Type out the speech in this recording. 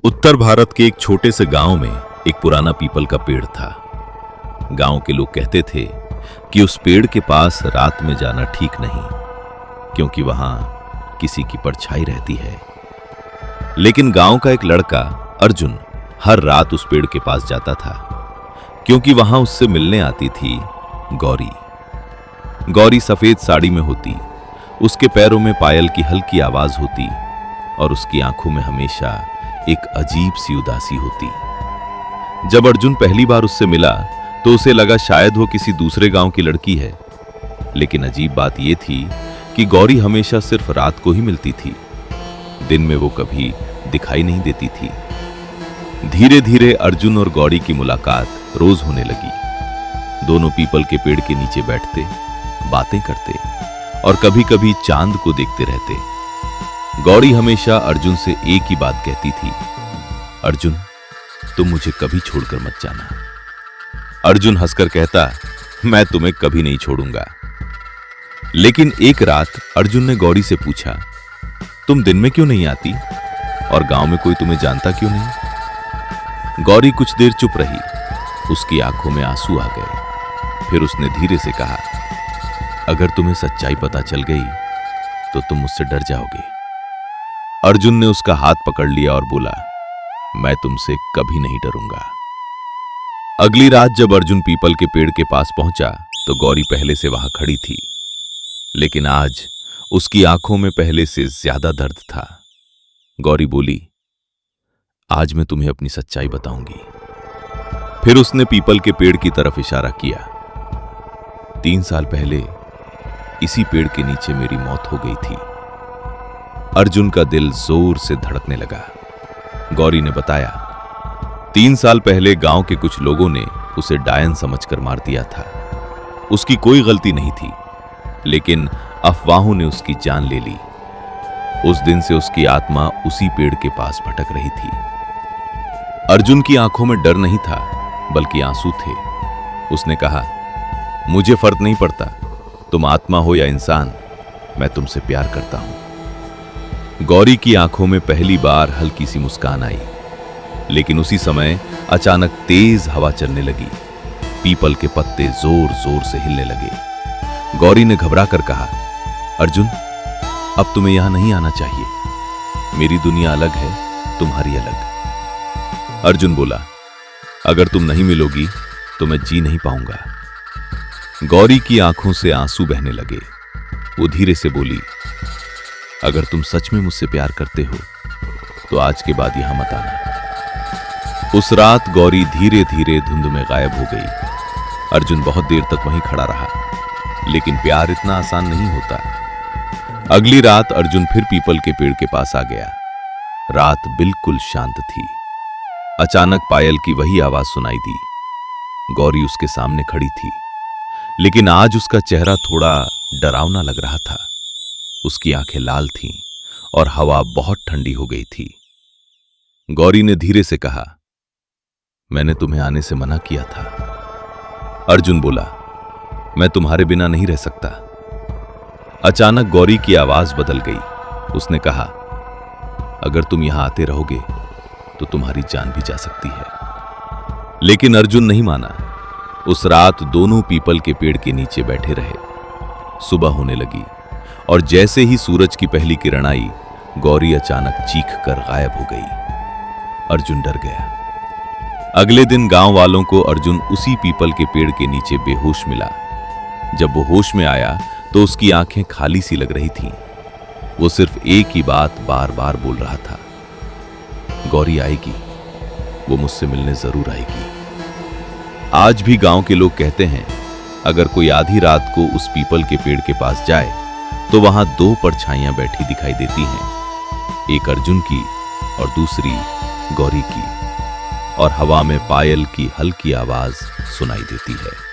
उत्तर भारत के एक छोटे से गांव में एक पुराना पीपल का पेड़ था। गांव के लोग कहते थे कि उस पेड़ के पास रात में जाना ठीक नहीं, क्योंकि वहां किसी की परछाई रहती है। लेकिन गांव का एक लड़का अर्जुन हर रात उस पेड़ के पास जाता था, क्योंकि वहां उससे मिलने आती थी गौरी। गौरी सफेद साड़ी में होती, उसके पैरों में पायल की हल्की आवाज होती और उसकी आंखों में हमेशा एक अजीब सी उदासी होती। जब अर्जुन पहली बार उससे मिला तो उसे लगा शायद वो किसी दूसरे गांव की लड़की है। लेकिन अजीब बात यह थी कि गौरी हमेशा सिर्फ रात को ही मिलती थी, दिन में वो कभी दिखाई नहीं देती थी। धीरे धीरे अर्जुन और गौरी की मुलाकात रोज होने लगी। दोनों पीपल के पेड़ के नीचे बैठते, बातें करते और कभी कभी चांद को देखते रहते। गौरी हमेशा अर्जुन से एक ही बात कहती थी, अर्जुन तुम मुझे कभी छोड़कर मत जाना। अर्जुन हंसकर कहता, मैं तुम्हें कभी नहीं छोड़ूंगा। लेकिन एक रात अर्जुन ने गौरी से पूछा, तुम दिन में क्यों नहीं आती और गांव में कोई तुम्हें जानता क्यों नहीं? गौरी कुछ देर चुप रही, उसकी आंखों में आंसू आ गए। फिर उसने धीरे से कहा, अगर तुम्हें सच्चाई पता चल गई तो तुम मुझसे डर जाओगे। अर्जुन ने उसका हाथ पकड़ लिया और बोला, मैं तुमसे कभी नहीं डरूंगा। अगली रात जब अर्जुन पीपल के पेड़ के पास पहुंचा तो गौरी पहले से वहां खड़ी थी, लेकिन आज उसकी आंखों में पहले से ज्यादा दर्द था। गौरी बोली, आज मैं तुम्हें अपनी सच्चाई बताऊंगी। फिर उसने पीपल के पेड़ की तरफ इशारा किया। 3 साल पहले इसी पेड़ के नीचे मेरी मौत हो गई थी। अर्जुन का दिल जोर से धड़कने लगा। गौरी ने बताया, 3 साल पहले गांव के कुछ लोगों ने उसे डायन समझकर मार दिया था। उसकी कोई गलती नहीं थी, लेकिन अफवाहों ने उसकी जान ले ली। उस दिन से उसकी आत्मा उसी पेड़ के पास भटक रही थी। अर्जुन की आंखों में डर नहीं था, बल्कि आंसू थे। उसने कहा, मुझे फर्क नहीं पड़ता तुम आत्मा हो या इंसान, मैं तुमसे प्यार करता हूं। गौरी की आंखों में पहली बार हल्की सी मुस्कान आई, लेकिन उसी समय अचानक तेज हवा चलने लगी। पीपल के पत्ते जोर जोर से हिलने लगे। गौरी ने घबरा कर कहा, अर्जुन अब तुम्हें यहां नहीं आना चाहिए। मेरी दुनिया अलग है, तुम्हारी अलग। अर्जुन बोला, अगर तुम नहीं मिलोगी तो मैं जी नहीं पाऊंगा। गौरी की आंखों से आंसू बहने लगे। वो धीरे से बोली, अगर तुम सच में मुझसे प्यार करते हो तो आज के बाद यहां मत आना। उस रात गौरी धीरे धीरे धुंध में गायब हो गई। अर्जुन बहुत देर तक वहीं खड़ा रहा, लेकिन प्यार इतना आसान नहीं होता। अगली रात अर्जुन फिर पीपल के पेड़ के पास आ गया। रात बिल्कुल शांत थी। अचानक पायल की वही आवाज सुनाई दी। गौरी उसके सामने खड़ी थी, लेकिन आज उसका चेहरा थोड़ा डरावना लग रहा था। उसकी आंखें लाल थीं और हवा बहुत ठंडी हो गई थी। गौरी ने धीरे से कहा, मैंने तुम्हें आने से मना किया था। अर्जुन बोला, मैं तुम्हारे बिना नहीं रह सकता। अचानक गौरी की आवाज बदल गई। उसने कहा, अगर तुम यहां आते रहोगे तो तुम्हारी जान भी जा सकती है। लेकिन अर्जुन नहीं माना। उस रात दोनों पीपल के पेड़ के नीचे बैठे रहे। सुबह होने लगी और जैसे ही सूरज की पहली किरण आई, गौरी अचानक चीख कर गायब हो गई। अर्जुन डर गया। अगले दिन गांव वालों को अर्जुन उसी पीपल के पेड़ के नीचे बेहोश मिला। जब वो होश में आया तो उसकी आंखें खाली सी लग रही थीं। वो सिर्फ एक ही बात बार बार बोल रहा था, गौरी आएगी, वो मुझसे मिलने जरूर आएगी। आज भी गांव के लोग कहते हैं, अगर कोई आधी रात को उस पीपल के पेड़ के पास जाए तो वहां 2 परछाइयां बैठी दिखाई देती हैं, एक अर्जुन की और दूसरी गौरी की, और हवा में पायल की हल्की आवाज सुनाई देती है।